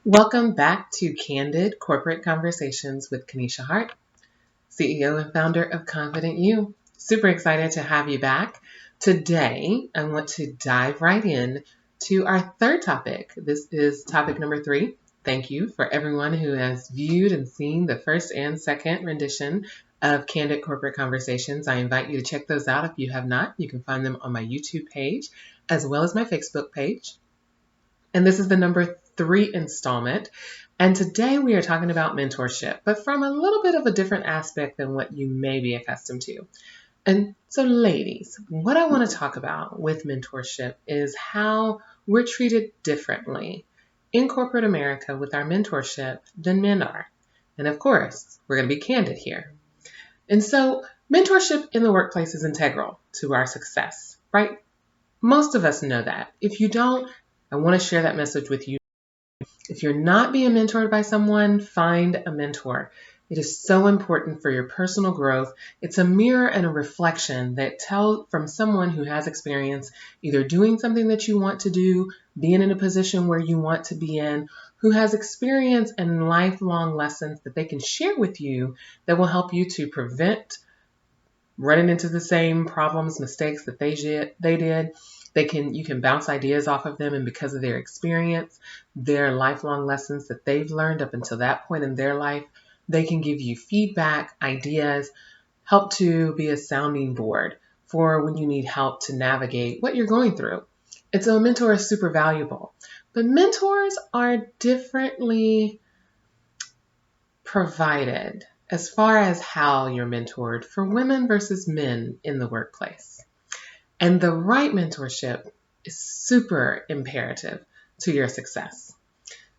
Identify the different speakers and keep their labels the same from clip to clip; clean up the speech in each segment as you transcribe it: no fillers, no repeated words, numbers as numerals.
Speaker 1: Welcome back to Candid Corporate Conversations with Kanisha Hart, CEO and founder of Confident You. Super excited to have you back. Today, I want to dive right in to our third topic. This is topic number 3. Thank you for everyone who has viewed and seen the first and second rendition of Candid Corporate Conversations. I invite you to check those out if you have not. You can find them on my YouTube page as well as my Facebook page. And this is the number 3 installment. And today we are talking about mentorship, but from a little bit of a different aspect than what you may be accustomed to. And so, ladies, what I want to talk about with mentorship is how we're treated differently in corporate America with our mentorship than men are. And of course, we're going to be candid here. And so, mentorship in the workplace is integral to our success, right? Most of us know that. If you don't, I want to share that message with you. If you're not being mentored by someone, find a mentor. It is so important for your personal growth. It's a mirror and a reflection that tells from someone who has experience either doing something that you want to do, being in a position where you want to be in, who has experience and lifelong lessons that they can share with you that will help you to prevent running into the same problems, mistakes that they did. You can bounce ideas off of them, and because of their experience, their lifelong lessons that they've learned up until that point in their life, they can give you feedback, ideas, help to be a sounding board for when you need help to navigate what you're going through. And so a mentor is super valuable. But mentors are differently provided as far as how you're mentored for women versus men in the workplace. And the right mentorship is super imperative to your success.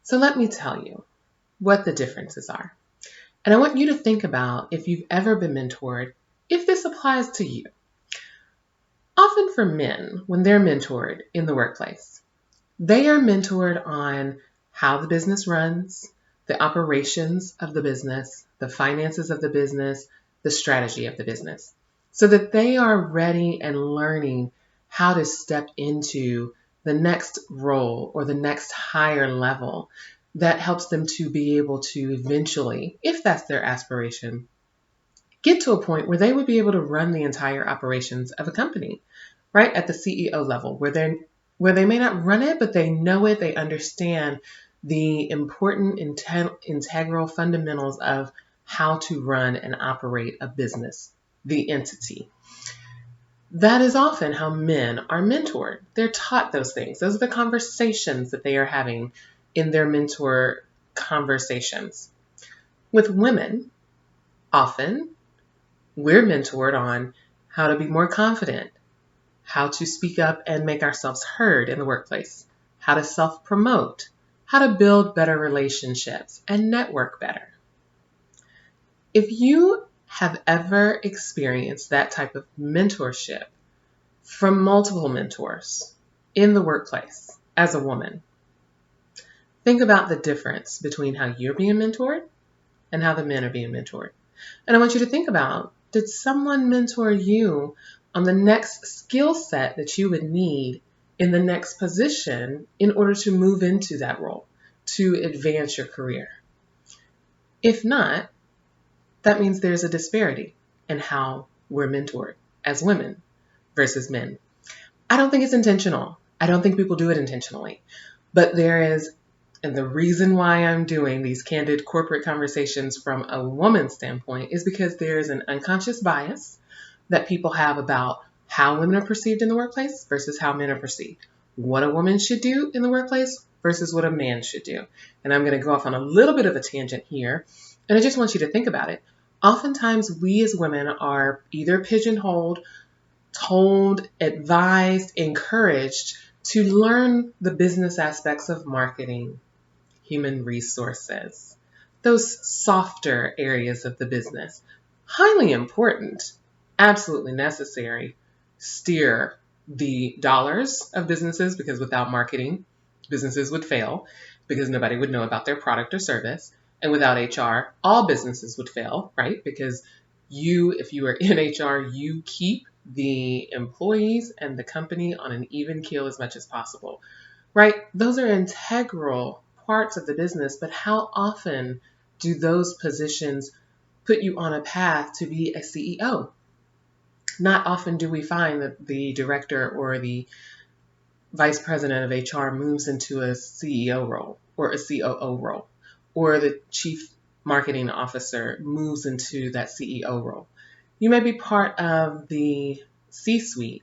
Speaker 1: So let me tell you what the differences are. And I want you to think about if you've ever been mentored, if this applies to you. Often for men, when they're mentored in the workplace, they are mentored on how the business runs, the operations of the business, the finances of the business, the strategy of the business, so that they are ready and learning how to step into the next role or the next higher level that helps them to be able to eventually, if that's their aspiration, get to a point where they would be able to run the entire operations of a company, right? At the CEO level, where they may not run it, but they know it, they understand the important integral fundamentals of how to run and operate a business, the entity. That is often how men are mentored. They're taught those things. Those are the conversations that they are having in their mentor conversations. With women, often we're mentored on how to be more confident, how to speak up and make ourselves heard in the workplace, how to self-promote, how to build better relationships and network better. If you have ever experienced that type of mentorship from multiple mentors in the workplace as a woman, think about the difference between how you're being mentored and how the men are being mentored. And I want you to think about, did someone mentor you on the next skill set that you would need in the next position in order to move into that role, to advance your career? If not, that means there's a disparity in how we're mentored as women versus men. I don't think it's intentional. I don't think people do it intentionally. But there is, and the reason why I'm doing these candid corporate conversations from a woman's standpoint is because there's an unconscious bias that people have about how women are perceived in the workplace versus how men are perceived. What a woman should do in the workplace versus what a man should do. And I'm going to go off on a little bit of a tangent here. And I just want you to think about it. Oftentimes, we as women are either pigeonholed, told, advised, encouraged to learn the business aspects of marketing, human resources, those softer areas of the business. Highly important, absolutely necessary. Steer the dollars of businesses, because without marketing, businesses would fail because nobody would know about their product or service. And without HR, all businesses would fail, right? Because if you are in HR, you keep the employees and the company on an even keel as much as possible, right? Those are integral parts of the business, but how often do those positions put you on a path to be a CEO? Not often do we find that the director or the vice president of HR moves into a CEO role or a COO role, or the chief marketing officer moves into that CEO role. You may be part of the C-suite,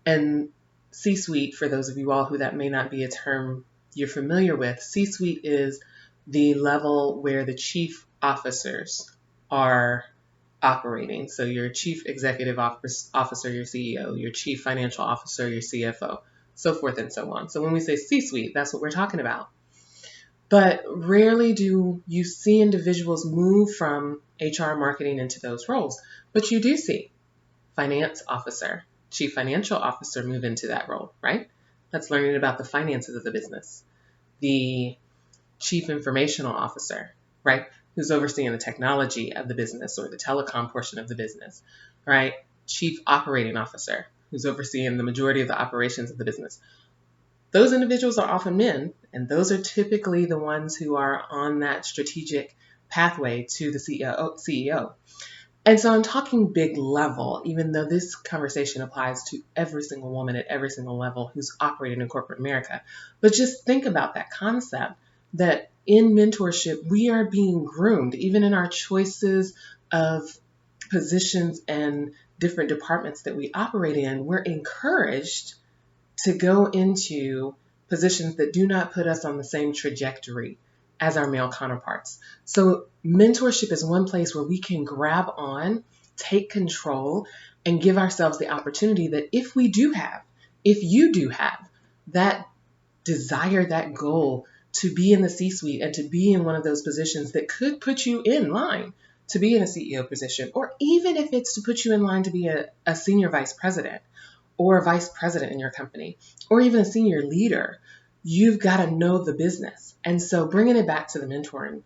Speaker 1: and C-suite, for those of you all who that may not be a term you're familiar with, C-suite is the level where the chief officers are operating. So your chief executive officer, your CEO, your chief financial officer, your CFO, so forth and so on. So when we say C-suite, that's what we're talking about. But rarely do you see individuals move from HR marketing into those roles. But you do see finance officer, chief financial officer move into that role, right? That's learning about the finances of the business. The chief informational officer, right? Who's overseeing the technology of the business or the telecom portion of the business, right? Chief operating officer, who's overseeing the majority of the operations of the business. Those individuals are often men, and those are typically the ones who are on that strategic pathway to the CEO. And so I'm talking big level, even though this conversation applies to every single woman at every single level who's operating in corporate America. But just think about that concept that in mentorship, we are being groomed, even in our choices of positions and different departments that we operate in. We're encouraged to go into positions that do not put us on the same trajectory as our male counterparts. So mentorship is one place where we can grab on, take control, and give ourselves the opportunity that if you do have that desire, that goal to be in the C-suite and to be in one of those positions that could put you in line to be in a CEO position, or even if it's to put you in line to be a senior vice president or a vice president in your company, or even a senior leader, you've got to know the business. And so bringing it back to the mentoring,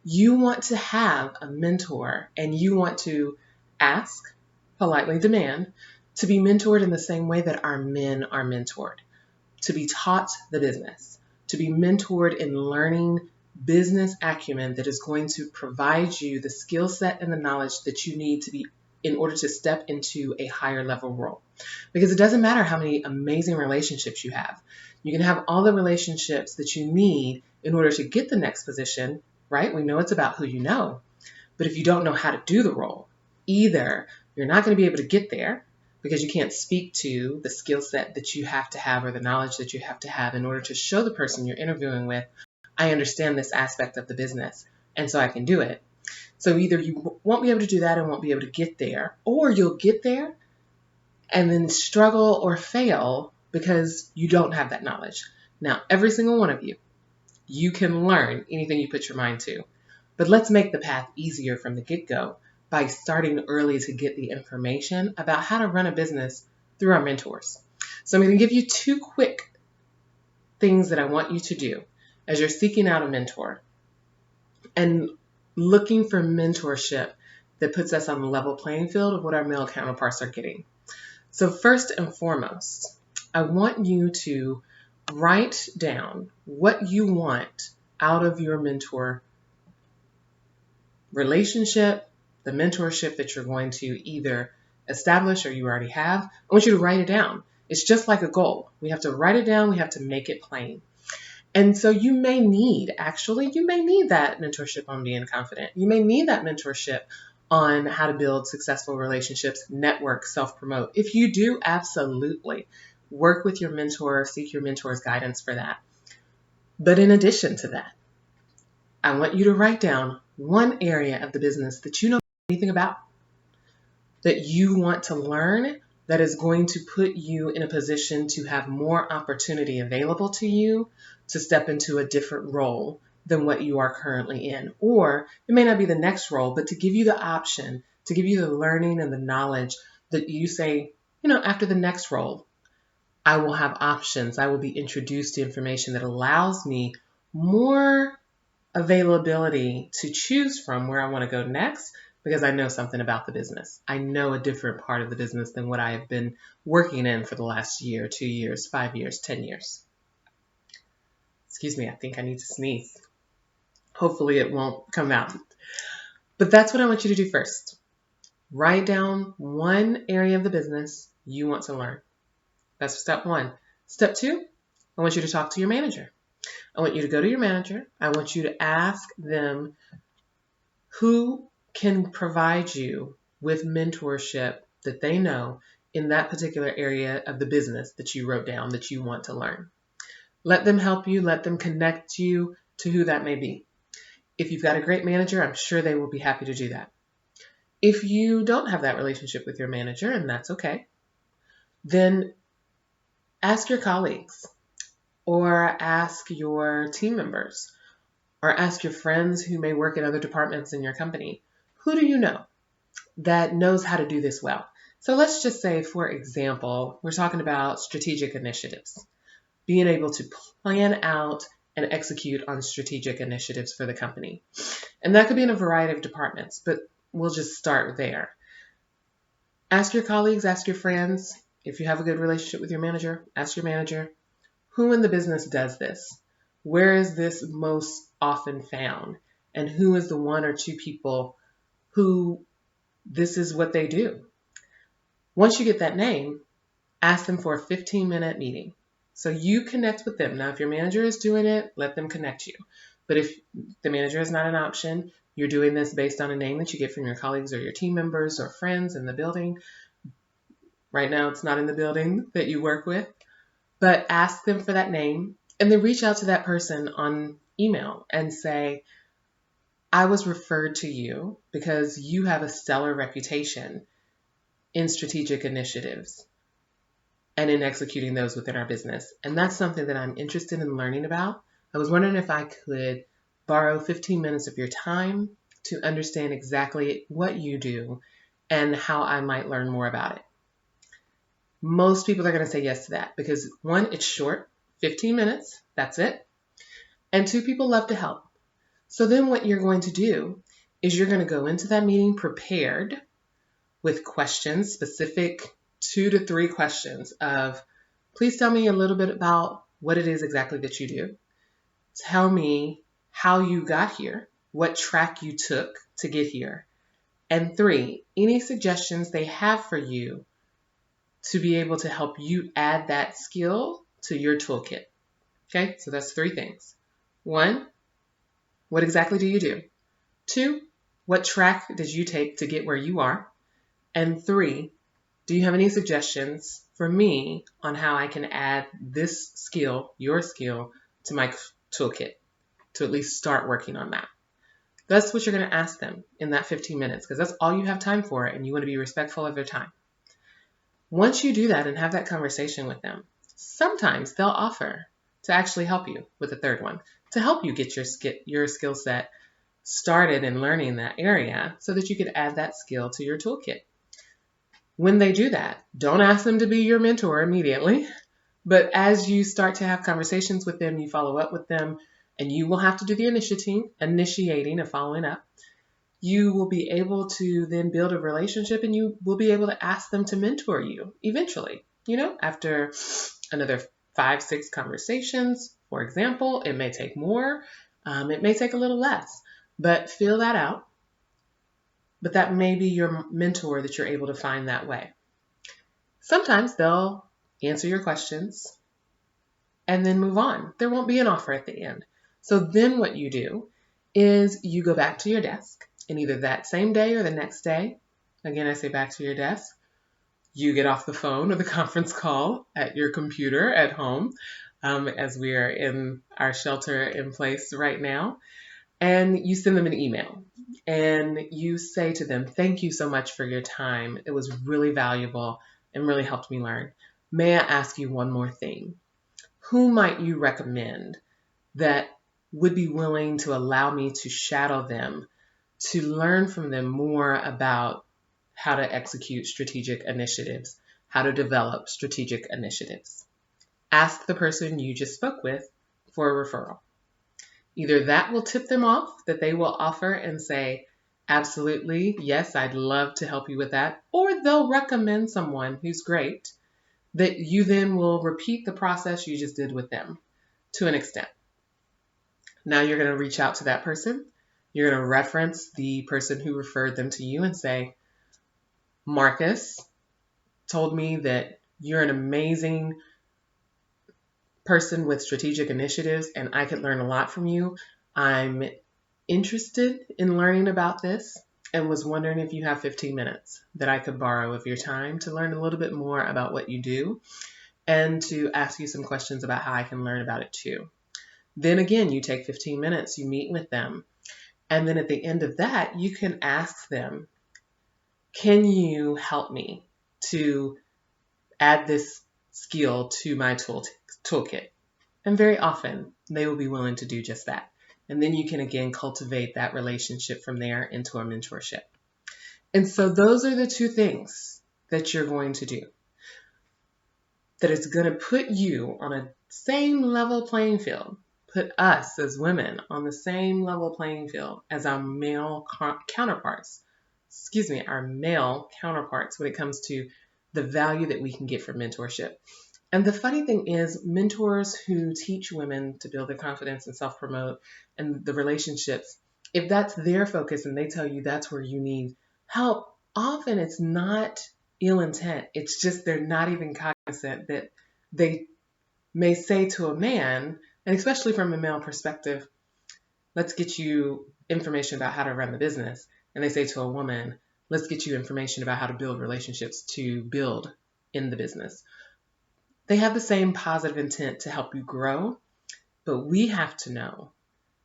Speaker 1: you want to have a mentor and you want to ask, politely demand, to be mentored in the same way that our men are mentored, to be taught the business, to be mentored in learning business acumen that is going to provide you the skill set and the knowledge that you need to be in order to step into a higher level role. Because it doesn't matter how many amazing relationships you have. You can have all the relationships that you need in order to get the next position, right? We know it's about who you know. But if you don't know how to do the role, either you're not going to be able to get there because you can't speak to the skill set that you have to have or the knowledge that you have to have in order to show the person you're interviewing with, I understand this aspect of the business, and so I can do it. So either you won't be able to do that and won't be able to get there, or you'll get there and then struggle or fail because you don't have that knowledge. Now, every single one of you can learn anything you put your mind to, but let's make the path easier from the get-go by starting early to get the information about how to run a business through our mentors. So I'm going to give you 2 quick things that I want you to do as you're seeking out a mentor and looking for mentorship that puts us on the level playing field of what our male counterparts are getting. So first and foremost, I want you to write down what you want out of your mentor relationship, the mentorship that you're going to either establish or you already have. I want you to write it down. It's just like a goal. We have to write it down. We have to make it plain. And so you may need that mentorship on being confident. You may need that mentorship on how to build successful relationships, network, self-promote. If you do, absolutely. Work with your mentor, seek your mentor's guidance for that. But in addition to that, I want you to write down one area of the business that you know anything about, that you want to learn, that is going to put you in a position to have more opportunity available to you to step into a different role than what you are currently in. Or it may not be the next role, but to give you the option, to give you the learning and the knowledge that you say, after the next role, I will have options. I will be introduced to information that allows me more availability to choose from where I want to go next, because I know something about the business. I know a different part of the business than what I have been working in for the last year, 2 years, 5 years, 10 years. Excuse me, I think I need to sneeze. Hopefully it won't come out. But that's what I want you to do first. Write down one area of the business you want to learn. That's step one. Step two, I want you to talk to your manager. I want you to go to your manager. I want you to ask them who can provide you with mentorship that they know in that particular area of the business that you wrote down that you want to learn. Let them help you. Let them connect you to who that may be. If you've got a great manager, I'm sure they will be happy to do that. If you don't have that relationship with your manager, and that's okay, then ask your colleagues or ask your team members or ask your friends who may work in other departments in your company. Who do you know that knows how to do this well? So let's just say, for example, we're talking about strategic initiatives, being able to plan out and execute on strategic initiatives for the company. And that could be in a variety of departments, but we'll just start there. Ask your colleagues, ask your friends. If you have a good relationship with your manager, ask your manager, who in the business does this? Where is this most often found? And who is the one or two people who this is what they do? Once you get that name, ask them for a 15-minute meeting. So you connect with them. Now, if your manager is doing it, let them connect you. But if the manager is not an option, you're doing this based on a name that you get from your colleagues or your team members or friends in the building. Right now, it's not in the building that you work with, but ask them for that name and then reach out to that person on email and say, I was referred to you because you have a stellar reputation in strategic initiatives and in executing those within our business. And that's something that I'm interested in learning about. I was wondering if I could borrow 15 minutes of your time to understand exactly what you do and how I might learn more about it. Most people are going to say yes to that because one, it's short, 15 minutes, that's it. And two, people love to help. So then what you're going to do is you're going to go into that meeting prepared with questions, specific 2 to 3 questions of, please tell me a little bit about what it is exactly that you do. Tell me how you got here, what track you took to get here. And 3, any suggestions they have for you to be able to help you add that skill to your toolkit. Okay, so that's 3 things. 1, what exactly do you do? 2, what track did you take to get where you are? And 3, do you have any suggestions for me on how I can add this skill, your skill, to my toolkit to at least start working on that? That's what you're going to ask them in that 15 minutes because that's all you have time for and you want to be respectful of their time. Once you do that and have that conversation with them, sometimes they'll offer to actually help you with the third one, to help you get your skill set started in learning that area so that you could add that skill to your toolkit. When they do that, don't ask them to be your mentor immediately, but as you start to have conversations with them, you follow up with them, and you will have to do the initiating and following up. You will be able to then build a relationship and you will be able to ask them to mentor you eventually. After another 5-6 conversations, for example, it may take more, it may take a little less, but fill that out. But that may be your mentor that you're able to find that way. Sometimes they'll answer your questions and then move on. There won't be an offer at the end. So then what you do is you go back to your desk and either that same day or the next day, again, I say back to your desk, you get off the phone or the conference call at your computer at home, as we are in our shelter in place right now, and you send them an email and you say to them, thank you so much for your time. It was really valuable and really helped me learn. May I ask you one more thing? Who might you recommend that would be willing to allow me to shadow them, to learn from them more about how to execute strategic initiatives, how to develop strategic initiatives? Ask the person you just spoke with for a referral. Either that will tip them off, that they will offer and say, absolutely, yes, I'd love to help you with that. Or they'll recommend someone who's great that you then will repeat the process you just did with them to an extent. Now you're going to reach out to that person. You're going to reference the person who referred them to you and say, Marcus told me that you're an amazing person with strategic initiatives and I could learn a lot from you. I'm interested in learning about this and was wondering if you have 15 minutes that I could borrow of your time to learn a little bit more about what you do and to ask you some questions about how I can learn about it too. Then again, you take 15 minutes, you meet with them, and then at the end of that, you can ask them, can you help me to add this skill to my toolkit? And very often, they will be willing to do just that. And then you can again cultivate that relationship from there into a mentorship. And so those are the two things that you're going to do that is going to put you on a same level playing field, put us as women on the same level playing field as our male counterparts, our male counterparts when it comes to the value that we can get from mentorship. And the funny thing is, mentors who teach women to build their confidence and self-promote and the relationships, if that's their focus and they tell you that's where you need help, often it's not ill intent. It's just they're not even cognizant that they may say to a man, and especially from a male perspective, let's get you information about how to run the business. And they say to a woman, let's get you information about how to build relationships to build in the business. They have the same positive intent to help you grow, but we have to know,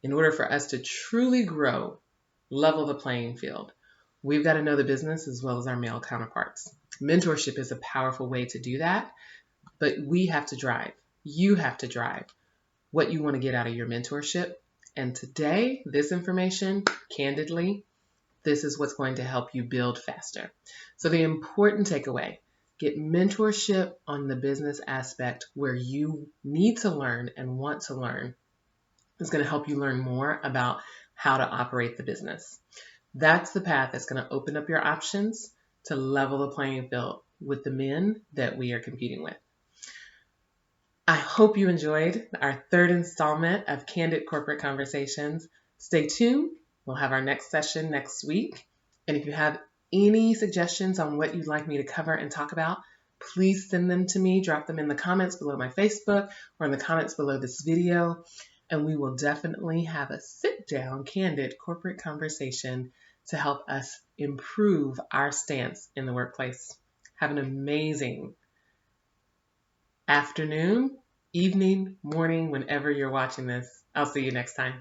Speaker 1: in order for us to truly grow, level the playing field, we've got to know the business as well as our male counterparts. Mentorship is a powerful way to do that, but we have to drive. You have to drive what you want to get out of your mentorship. And today, this information, candidly, this is what's going to help you build faster. So the important takeaway, get mentorship on the business aspect where you need to learn and want to learn. It's going to help you learn more about how to operate the business. That's the path that's going to open up your options to level the playing field with the men that we are competing with. I hope you enjoyed our third installment of Candid Corporate Conversations. Stay tuned. We'll have our next session next week. And if you have any suggestions on what you'd like me to cover and talk about, please send them to me. Drop them in the comments below my Facebook or in the comments below this video. And we will definitely have a sit-down, candid corporate conversation to help us improve our stance in the workplace. Have an amazing afternoon, evening, morning, whenever you're watching this. I'll see you next time.